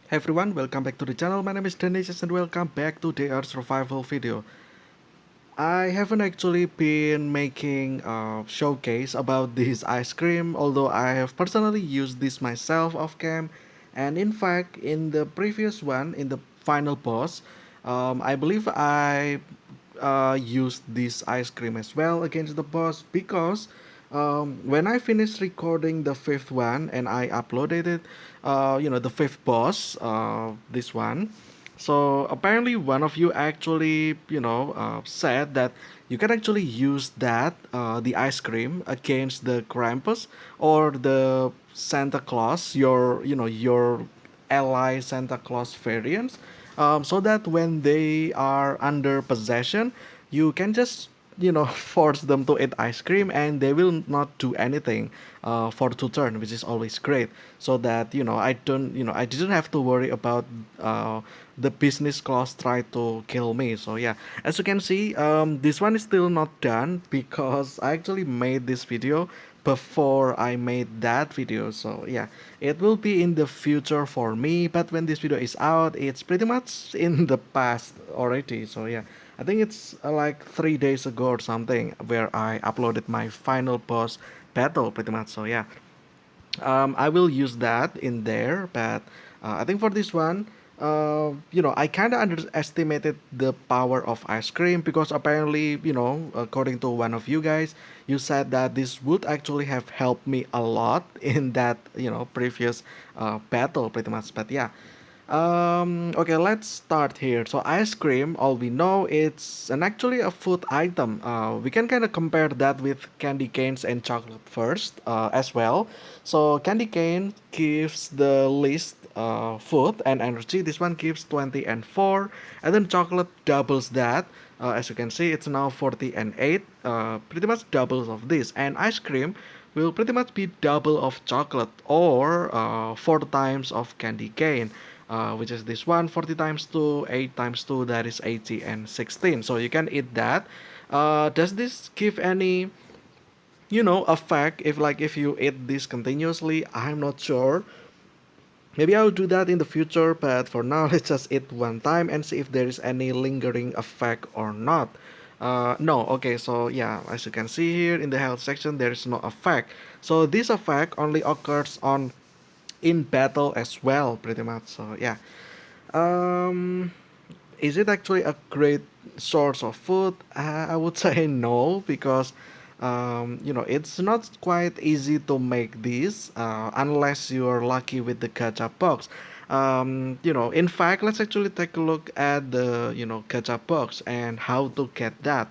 Hey everyone, welcome back to the channel. My name is Dennis and welcome back to the Earth Survival video. I haven't actually been making a showcase about this ice cream, although I have personally used this myself off cam. And in fact, in the previous one, in the final boss, I believe I used this ice cream as well against the boss because when I finished recording the fifth one and I uploaded it, the fifth boss, this one. So apparently, one of you actually, said that you can actually use that, the ice cream, against the Krampus or the Santa Claus, your ally Santa Claus variants, so that when they are under possession, you can just force them to eat ice cream and they will not do anything for 2 turn, which is always great. So that I didn't have to worry about uh, the business class try to kill me. So yeah, as you can see, this one is still not done because I actually made this video before I made that video. So yeah, it will be in the future for me, but when this video is out, it's pretty much in the past already. So yeah, I think it's like 3 days ago or something where I uploaded my final boss battle pretty much. So yeah, I will use that in there, but I think for this one, I kind of underestimated the power of ice cream because apparently, according to one of you guys, you said that this would actually have helped me a lot in that, previous battle, pretty much. But yeah, okay, let's start here. So ice cream, all we know, it's an actually a food item. We can kind of compare that with candy canes and chocolate first, as well. So candy cane gives the least food and energy. This one gives 20 and 4, and then chocolate doubles that. As you can see, it's now 40 and 8, pretty much doubles of this. And ice cream will pretty much be double of chocolate or 4 times of candy cane, which is this one 40 times 2, 8 times 2, that is 80 and 16. So you can eat that. Does this give any, effect if you eat this continuously? I'm not sure. Maybe I'll do that in the future, but for now, let's just eat one time and see if there is any lingering effect or not. No, okay, so yeah, as you can see here in the health section, there is no effect. So this effect only occurs on in battle as well, pretty much. So yeah, um, is it actually a great source of food? I would say no, because it's not quite easy to make this unless you are lucky with the gacha box. In fact, let's actually take a look at the gacha box and how to get that.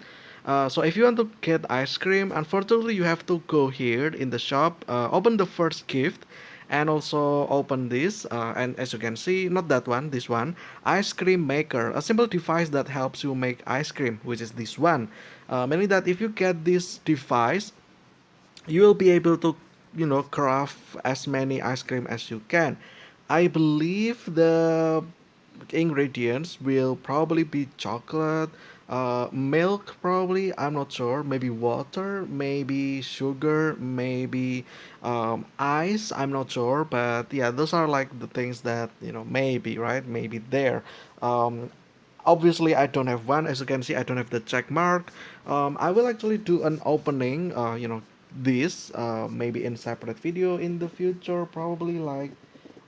So if you want to get ice cream, unfortunately you have to go here in the shop, open the first gift, and also open this, and as you can see, not that one, this one, ice cream maker, a simple device that helps you make ice cream, which is this one. Meaning that if you get this device, you will be able to craft as many ice cream as you can. I believe the ingredients will probably be chocolate, milk probably, I'm not sure, maybe water, maybe sugar, maybe ice, I'm not sure, but yeah, those are like the things that maybe, right, maybe there. um, Obviously I don't have one, as you can see I don't have the check mark. I will actually do an opening, this maybe in separate video in the future, probably like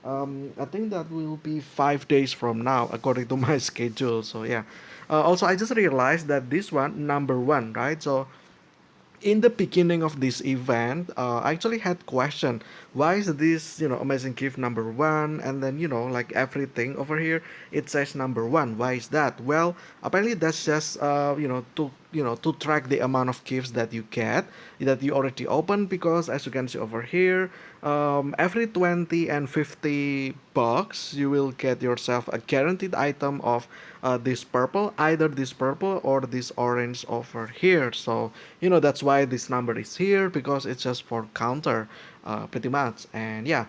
I think that will be 5 days from now, according to my schedule. So yeah. Also, I just realized that this one, number one, right? So in the beginning of this event, I actually had question, why is this amazing gift number one, and then like everything over here it says number one. Why is that? Well, apparently that's just to track the amount of gifts that you get, that you already opened, because as you can see over here, every 20 and 50 bucks you will get yourself a guaranteed item of this purple, either this purple or this orange over here. So that's why this number is here, because it's just for counter, pretty much. And yeah,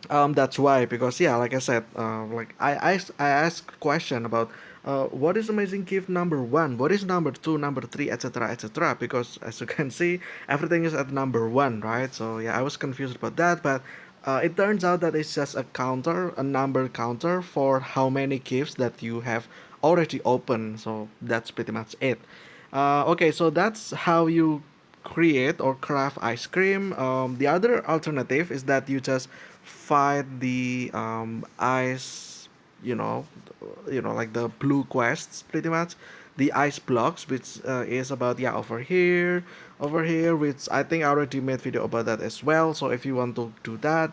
that's why, because yeah, like I said, like I asked question about what is amazing gift number one, what is number two, number three, etc., etc., because as you can see everything is at number one, right? So yeah, I was confused about that, but It turns out that it's just a counter, a number counter for how many gifts that you have already opened. So that's pretty much it. Okay, so that's how you create or craft ice cream. The other alternative is that you just fight the ice, you know, like the blue quests, pretty much. The ice blocks, which is about, yeah, over here, which I think I already made video about that as well. So if you want to do that,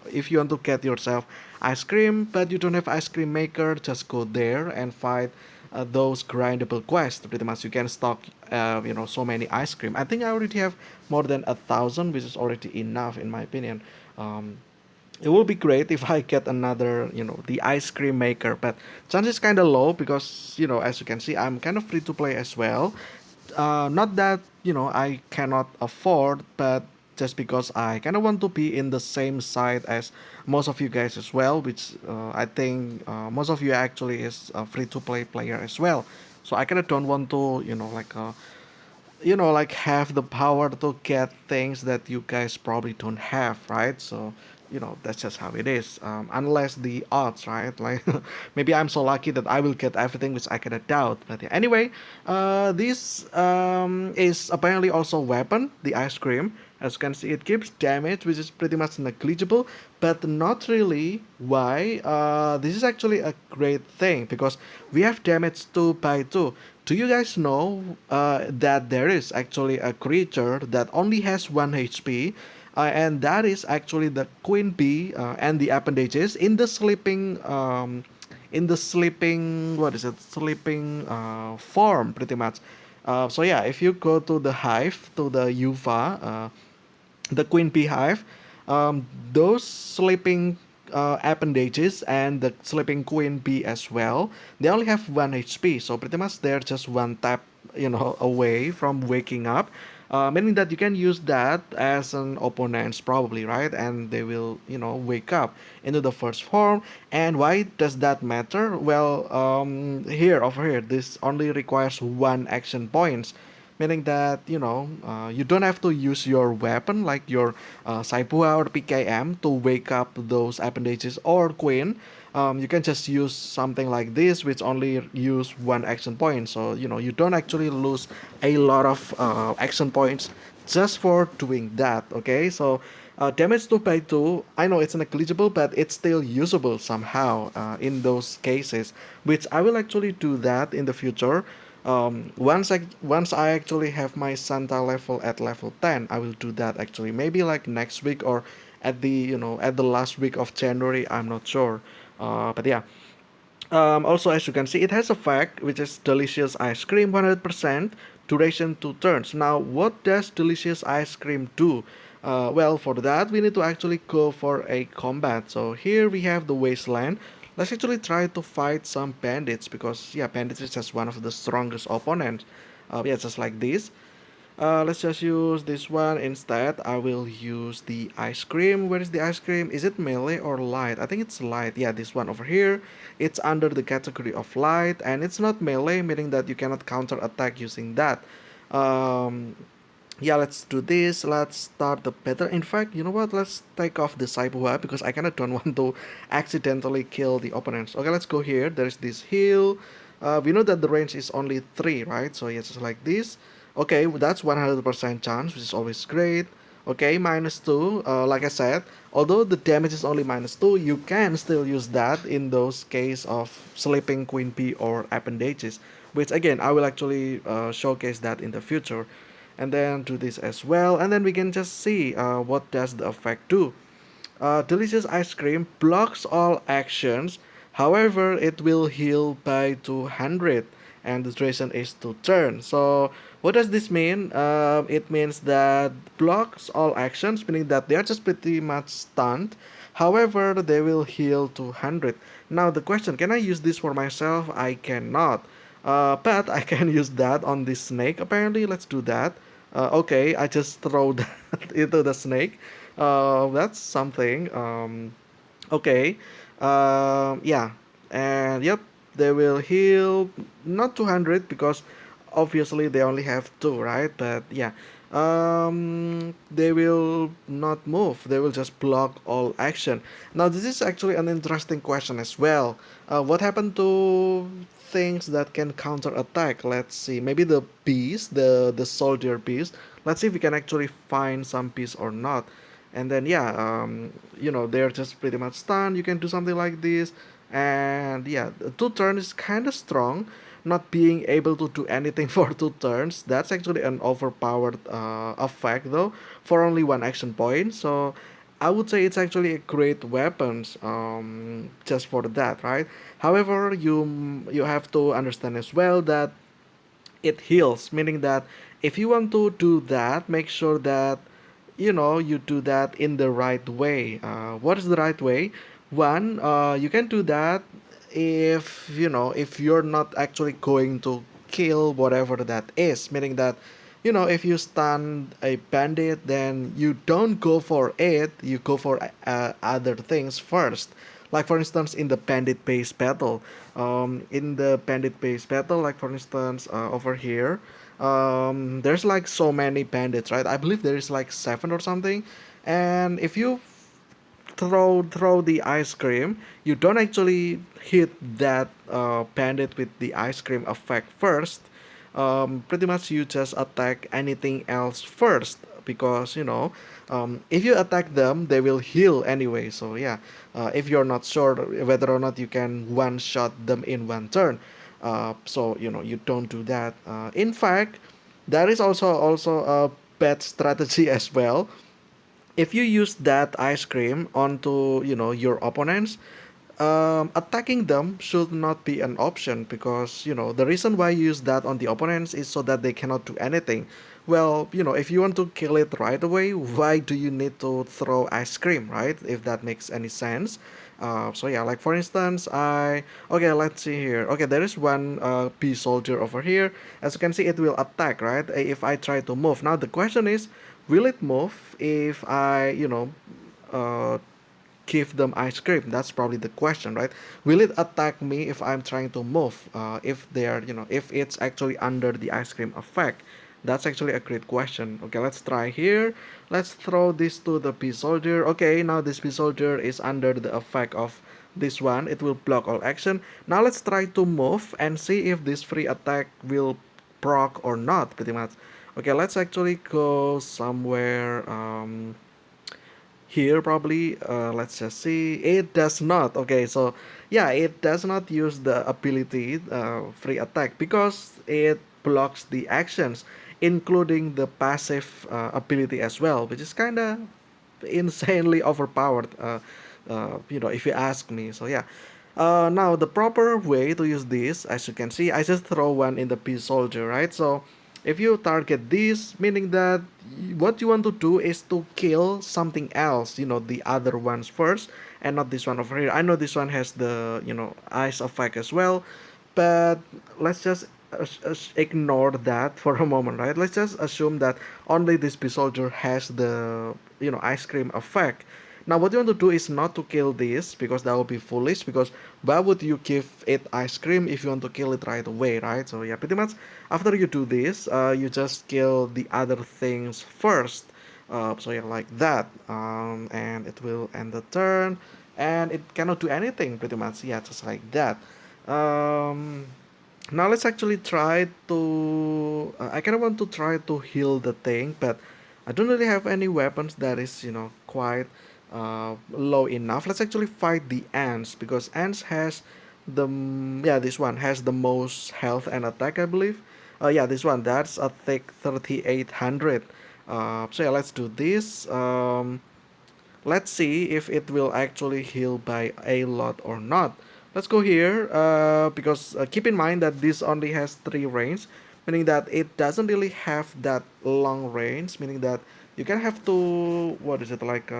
if you want to get yourself ice cream but you don't have ice cream maker, just go there and fight those grindable quests. Pretty much you can stock so many ice cream. I think I already have more than 1,000, which is already enough in my opinion. um, it will be great if I get another, the ice cream maker, but chance is kind of low because, as you can see, I'm kind of free to play as well. Not that, I cannot afford, but just because I kind of want to be in the same side as most of you guys as well, which I think most of you actually is a free to play player as well. So I kind of don't want to, like have the power to get things that you guys probably don't have, right? So that's just how it is, unless the odds, right? Like maybe I'm so lucky that I will get everything, which I cannot doubt. But yeah, anyway, this is apparently also a weapon, the ice cream. As you can see, it gives damage, which is pretty much negligible, but not really. Why? This is actually a great thing because we have damage 2 by 2. Do you guys know that there is actually a creature that only has 1 HP? And that is actually the queen bee and the appendages in the sleeping, what is it, sleeping form, pretty much. So yeah, if you go to the hive, to the UVA, the queen bee hive, those sleeping appendages and the sleeping queen bee as well, they only have 1 HP, so pretty much they're just one tap, away from waking up. Meaning that you can use that as an opponent probably, right? And they will, wake up into the first form. And why does that matter? Well, here, over here, this only requires 1 action points, meaning that you don't have to use your weapon like your Saipua or PKM to wake up those appendages or queen. You can just use something like this, which only use 1 action point, so you don't actually lose a lot of action points just for doing that. Okay, so damage 2 by 2, I know it's negligible, but it's still usable somehow in those cases, which I will actually do that in the future. Once I actually have my Santa level at level 10, I will do that actually. Maybe like next week or at the last week of January. I'm not sure. But yeah. Also, as you can see, it has a fact which is delicious ice cream 100%, duration 2 turns. Now, what does delicious ice cream do? Well, for that, we need to actually go for a combat. So here we have the wasteland. Let's actually try to fight some bandits because, yeah, bandits is just one of the strongest opponents. Yeah, just like this. Let's just use this one instead. I will use the ice cream. Where is the ice cream? Is it melee or light? I think it's light. Yeah, this one over here. It's under the category of light, and it's not melee, meaning that you cannot counter attack using that. Um, yeah, let's do this. Let's start the battle. In fact, you know what? Let's take off the Saibua because I kind of don't want to accidentally kill the opponents. Okay, let's go here. There's this heal. We know that the range is only 3, right? So yeah, just like this. Okay, that's 100% chance, which is always great. Okay, minus 2. Like I said, although the damage is only minus 2, you can still use that in those case of sleeping queen bee or appendages, which again, I will actually showcase that in the future. And then do this as well, and then we can just see what does the effect do. Delicious ice cream blocks all actions. However, it will heal by 200 and the duration is 2 turns. So what does this mean? It means that blocks all actions, meaning that they are just pretty much stunned. However, they will heal 200. Now the question, can I use this for myself? I cannot. But I can use that on this snake apparently. Let's do that. Okay, I just throw that into the snake. That's something. Okay. Yeah. And yep, they will heal not 200 because obviously they only have 2, right? But yeah. they will not move. They will just block all action. Now, this is actually an interesting question as well. What happened to things that can counter attack? Let's see. Maybe the bees, the soldier bees. Let's see if we can actually find some bees or not. And then yeah, they're just pretty much stunned. You can do something like this, and yeah, the 2 turn is kind of strong. Not being able to do anything for 2 turns, that's actually an overpowered effect though, for only 1 action point. So I would say it's actually a great weapon, just for that, right? However, you have to understand as well that it heals, meaning that if you want to do that, make sure that you do that in the right way. What is the right way? One, you can do that if you're not actually going to kill whatever that is, meaning that if you stun a bandit, then you don't go for it, you go for other things first. Like for instance, in the bandit based battle, like for instance, over here, there's like so many bandits, right? I believe there is like 7 or something. And if you throw the ice cream, you don't actually hit that bandit with the ice cream effect first. Pretty much you just attack anything else first, because if you attack them, they will heal anyway. So yeah, if you're not sure whether or not you can one shot them in 1 turn, so you don't do that. In fact, there is also a bad strategy as well. If you use that ice cream onto your opponents, attacking them should not be an option, because the reason why you use that on the opponents is so that they cannot do anything. Well, if you want to kill it right away, why do you need to throw ice cream, right? If that makes any sense. So yeah, like for instance, okay, let's see here. Okay, there is one bee soldier over here. As you can see, it will attack, right? If I try to move. Now the question is, will it move if I uh, give them ice cream? That's probably the question, right? Will it attack me if I'm trying to move? If they're, if it's actually under the ice cream effect? That's actually a great question. Okay, let's try here. Let's throw this to the bee soldier. Okay, now this bee soldier is under the effect of this one. It will block all action. Now let's try to move and see if this free attack will proc or not, pretty much. Okay, let's actually go somewhere. Here probably, let's just see, it does not. Okay, so yeah, it does not use the ability free attack, because it blocks the actions, including the passive ability as well, which is kind of insanely overpowered, if you ask me. So yeah, now the proper way to use this, as you can see, I just throw one in the P soldier, right? So if you target this, meaning that what you want to do is to kill something else, the other ones first, and not this one over here. I know this one has the ice effect as well, but let's just ignore that for a moment, right? Let's just assume that only this bee soldier has the ice cream effect. Now what you want to do is not to kill this, because that would be foolish, because why would you give it ice cream if you want to kill it right away, right? So yeah, pretty much after you do this, you just kill the other things first. So yeah, like that, and it will end the turn, and it cannot do anything, pretty much. Yeah, just like that. um, Now let's actually try to. I kind of want to try to heal the thing, but I don't really have any weapons that is quite low enough. Let's actually fight the ants, because ants has yeah, this one has the most health and attack, I believe. Yeah, this one, that's a thick 3800. So yeah, let's do this. Let's see if it will actually heal by a lot or not. Let's go here, because keep in mind that this only has 3 range, meaning that it doesn't really have that long range, meaning that you can have to, what is it, like,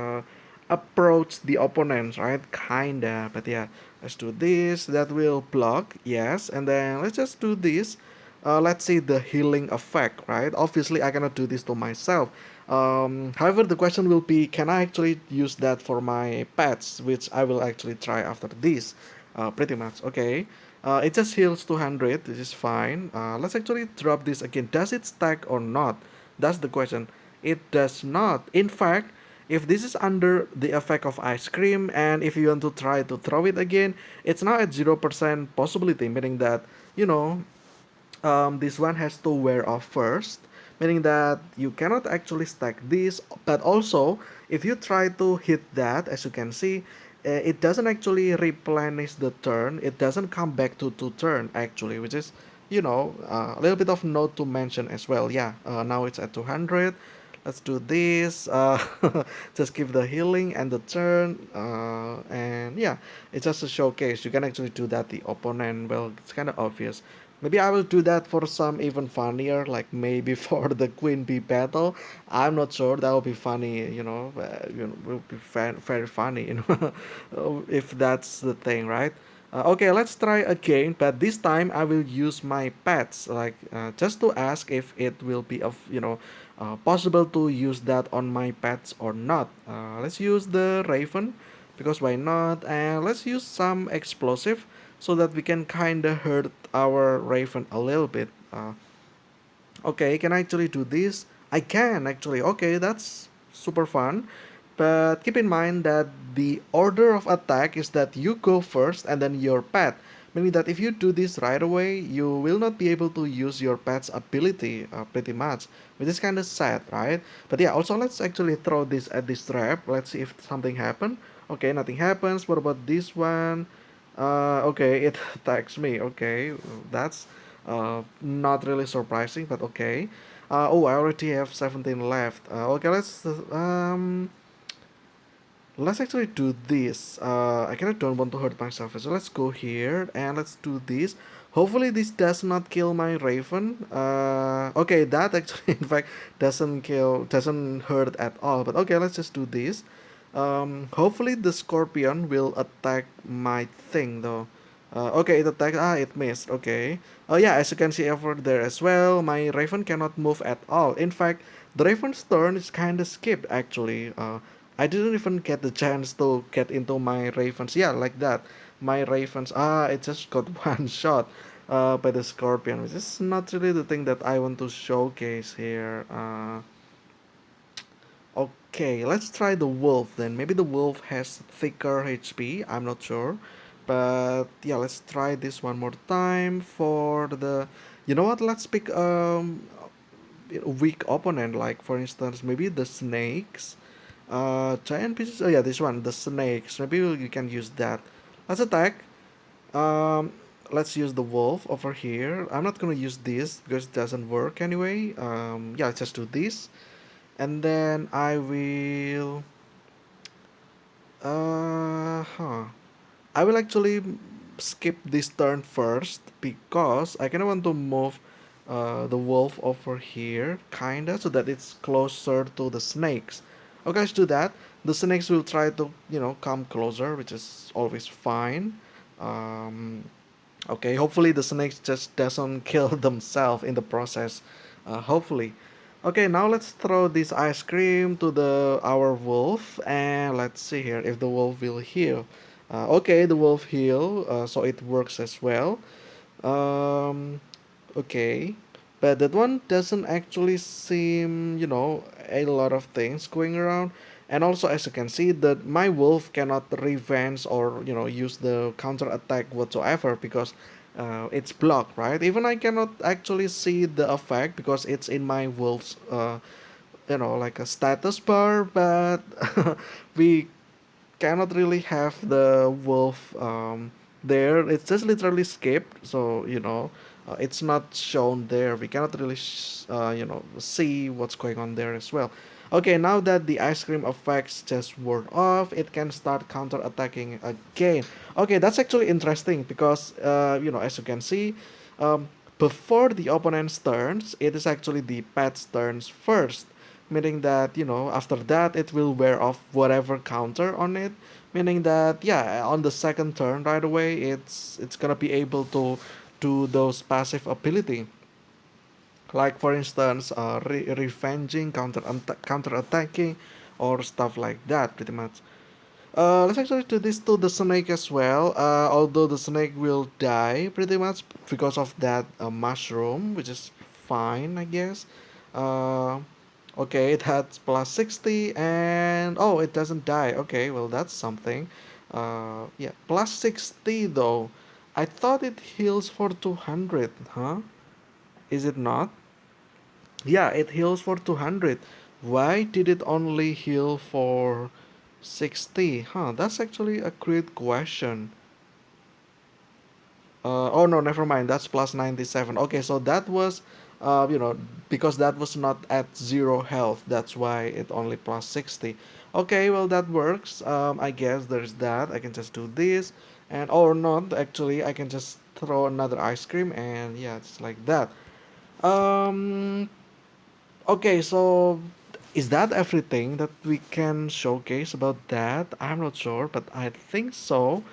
approach the opponents, right? Kinda, but yeah, let's do this. That will block, yes, and then let's just do this. Let's see the healing effect, right? Obviously, I cannot do this to myself. However, the question will be, can I actually use that for my pets, which I will actually try after this, pretty much. Okay, it just heals 200, this is fine. Let's actually drop this again. Does it stack or not? That's the question. It does not. In fact, if this is under the effect of ice cream and if you want to try to throw it again, it's now at 0% possibility, meaning that, you know, this one has to wear off first, meaning that you cannot actually stack this. But also, if you try to hit that, as you can see, it doesn't actually replenish the turn. It doesn't come back to turn actually, which is, a little bit of note to mention as well. Yeah, now it's at 200. Let's do this. Just give the healing and the turn. And yeah, it's just a showcase. You can actually do that. The opponent, well, it's kind of obvious. Maybe I will do that for some even funnier, like maybe for the Queen Bee battle. I'm not sure. That will be funny, will be very funny, if that's the thing, right? Okay, let's try again, but this time I will use my pets, like just to ask if it will be of, possible to use that on my pets or not. Let's use the Raven, because why not? And let's use some explosive so that we can kind of hurt our Raven a little bit. Okay, can I actually do this? I can actually. Okay, that's super fun. But keep in mind that the order of attack is that you go first and then your pet. Meaning that if you do this right away, you will not be able to use your pet's ability pretty much. Which is kind of sad, right? But yeah, also let's actually throw this at this trap. Let's see if something happens. Okay, nothing happens. What about this one? Okay, it attacks me. Okay, that's not really surprising, but okay. Oh, I already have 17 left. Okay, let's actually do this. I kind of don't want to hurt myself, so let's go here and let's do this. Hopefully this does not kill my Raven. Okay, that actually in fact doesn't hurt at all. But okay, let's just do this. Hopefully the Scorpion will attack my thing though. Okay, it attacked. Ah, it missed. Okay. Oh yeah, as you can see over there as well, my Raven cannot move at all. In fact, the Raven's turn is kind of skipped actually. I didn't even get the chance to get into my Ravens. Yeah, like that. My Ravens. Ah, it just got one shot. By the Scorpion, which is not really the thing that I want to showcase here. Okay, let's try the wolf then. Maybe the wolf has thicker HP. I'm not sure. But yeah, let's try this one more time for the. You know what? Let's pick a weak opponent. Like for instance, maybe the snakes. Giant pieces. Oh yeah, this one, the snakes. Maybe you can use that. Let's attack. Um, let's use the wolf over here. I'm not gonna use this because it doesn't work anyway. Yeah, let's just do this, and then I will. Huh. I will actually skip this turn first because I kind of want to move the wolf over here, kinda, so that it's closer to the snakes. Okay, let's do that. The snakes will try to, come closer, which is always fine. Um, okay, hopefully the snakes just doesn't kill themselves in the process. Hopefully. Okay, now let's throw this ice cream to the our wolf and let's see here if the wolf will heal. Okay, the wolf heal, so it works as well. Um, okay, but that one doesn't actually seem, a lot of things going around. And also, as you can see, that my wolf cannot revenge or use the counter attack whatsoever because it's blocked, right? Even I cannot actually see the effect because it's in my wolf's like a status bar, but we cannot really have the wolf there. It's just literally skipped, so it's not shown there. We cannot really see what's going on there as well. Okay, now that the ice cream effects just wore off, it can start counter attacking again. Okay, that's actually interesting because as you can see, um, before the opponent's turns, it is actually the pet's turns first, meaning that after that it will wear off whatever counter on it, meaning that yeah, on the second turn right away it's gonna be able to do those passive ability, like for instance revenging, counter attacking, or stuff like that pretty much. Let's actually do this to the snake as well, although the snake will die pretty much because of that mushroom, which is fine I guess. Uh, okay, that's plus 60, and oh, it doesn't die. Okay, well, that's something. Yeah, plus 60 though. I thought it heals for 200, huh? Is it not? Yeah, it heals for 200. Why did it only heal for 60? Huh, that's actually a great question. Oh no, never mind. That's plus 97. Okay, so that was, you know, because that was not at zero health. That's why it only plus 60. Okay, well that works. I guess there's that. I can just do this, and or not. Actually, I can just throw another ice cream, and yeah, it's like that. Um, Okay, so is that everything that we can showcase about that? I'm not sure, but I think so.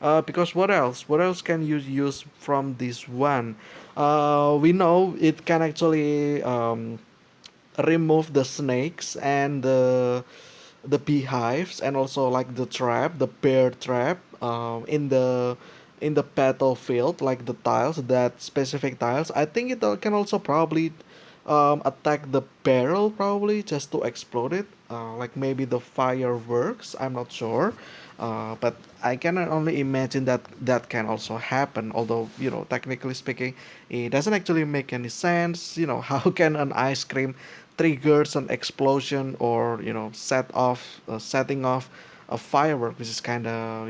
Because what else? What else can you use from this one? We know it can actually remove the snakes and the beehives, and also like the trap, the bear trap, in the battlefield, like the tiles, that specific tiles. I think it can also probably attack the barrel, probably just to explode it. Like maybe the fireworks. I'm not sure. But I can only imagine that that can also happen. Although, technically speaking, it doesn't actually make any sense. How can an ice cream triggers an explosion, or setting off a firework, which is kind of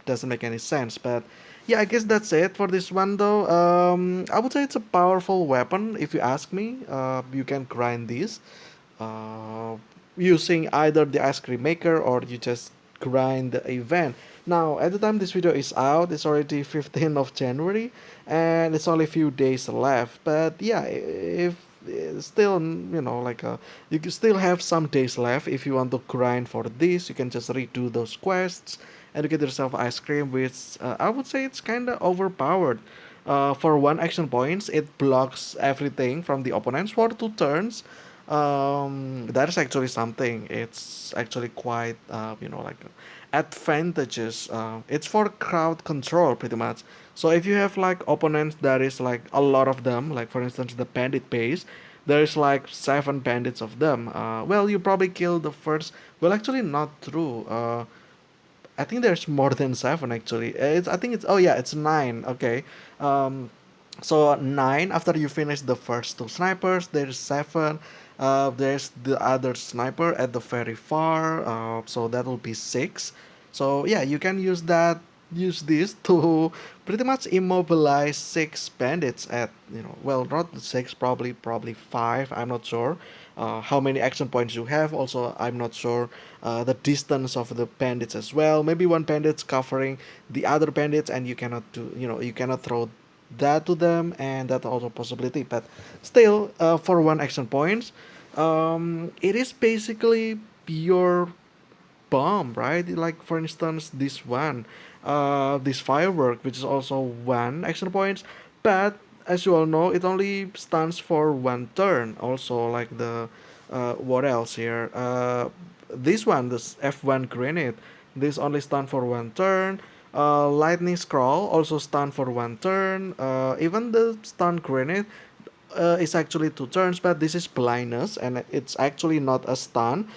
doesn't make any sense. But yeah, I guess that's it for this one though. I would say it's a powerful weapon if you ask me. You can grind this uh, using either the ice cream maker, or you just grind the event. Now, at the time this video is out, it's already 15th of January, and it's only a few days left. But yeah, if still, like you can still have some days left. If you want to grind for this, you can just redo those quests and you get yourself ice cream, which I would say it's kind of overpowered. For one action points, it blocks everything from the opponents for 2 turns. That is actually something. It's actually quite, like advantages. It's for crowd control pretty much. So if you have like opponents, that is like a lot of them, like for instance the bandit base, there's like 7 bandits of them. Well, you probably kill the first. Well, actually not true. I think there's more than 7 actually. I think it's, oh yeah, it's 9. Okay. Um, so 9, after you finish the first 2 snipers, there's 7. There's the other sniper at the very far. So that will be 6. So yeah, you can use this to pretty much immobilize 6 bandits at, well, not 6, probably 5. I'm not sure how many action points you have. Also, I'm not sure the distance of the bandits as well. Maybe one bandit's covering the other bandits, and you cannot throw that to them, and that's also a possibility. But still, for one action points, it is basically your bomb, right? Like for instance, this firework, which is also one action points, but as you all know, it only stands for 1 turn. Also, like the what else here? This one, this F1 grenade, this only stand for 1 turn. Lightning scroll also stand for 1 turn. Even the stun grenade is actually 2 turns, but this is blindness, and it's actually not a stun,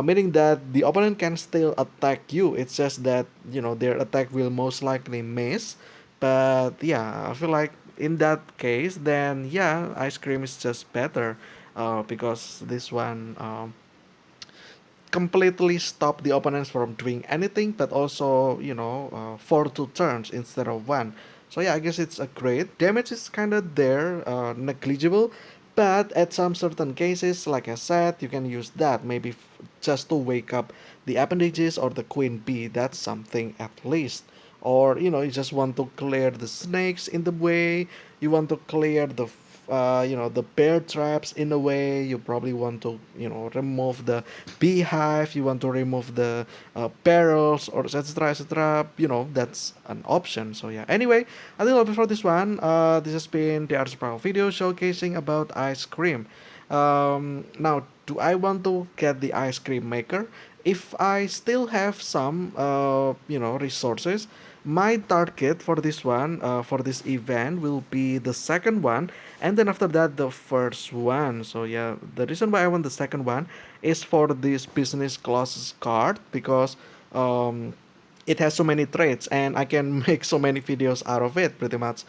meaning that the opponent can still attack you. It's just that their attack will most likely miss. But yeah, I feel like in that case, then yeah, ice cream is just better, because this one completely stop the opponents from doing anything, but also for 2 turns instead of one. So yeah, I guess it's a great damage is kind of there, negligible, but at some certain cases, like I said, you can use that maybe just to wake up the appendages or the queen bee. That's something at least. Or you just want to clear the snakes in the way, you want to clear the bear traps in a way, you probably want to remove the beehive, you want to remove the barrels, or etc, etc. That's an option. So yeah, anyway, I think I'll be for this one. This has been the Art Survival video showcasing about ice cream. Now, do I want to get the ice cream maker? If I still have some, resources, my target for this one, for this event, will be the second one, and then after that, the first one. So yeah, the reason why I want the second one is for this business class card because um, it has so many traits and I can make so many videos out of it pretty much.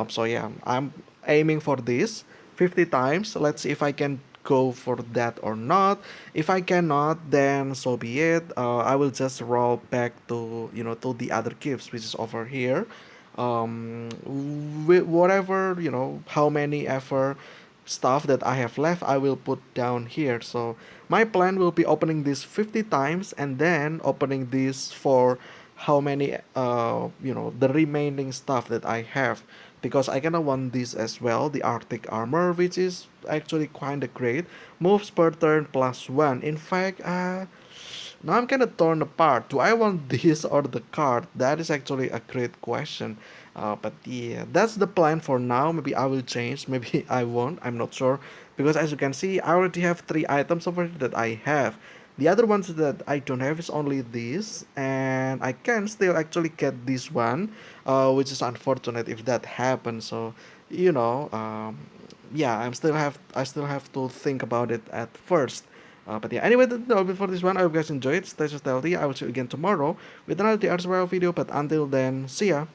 So yeah, I'm aiming for this 50 times. Let's see if I can go for that or not. If I cannot, then so be it. I will just roll back to to the other gifts which is over here. Whatever, how many ever stuff that I have left, I will put down here. So my plan will be opening this 50 times and then opening this for how many the remaining stuff that I have, because I kinda want this as well, the Arctic armor, which is actually kinda great. Moves per turn plus one. In fact, now I'm kind of torn apart. Do I want this or the card? That is actually a great question. But yeah, that's the plan for now. Maybe I will change. Maybe I won't. I'm not sure. Because as you can see, I already have three items over here that I have. The other ones that I don't have is only this, and I can still actually get this one, which is unfortunate if that happens. So, you know, yeah, I still have to think about it at first. But yeah, anyway, that's all for this one. I hope you guys enjoyed. Stay so healthy. I will see you again tomorrow with another TR Survival video. But until then, see ya.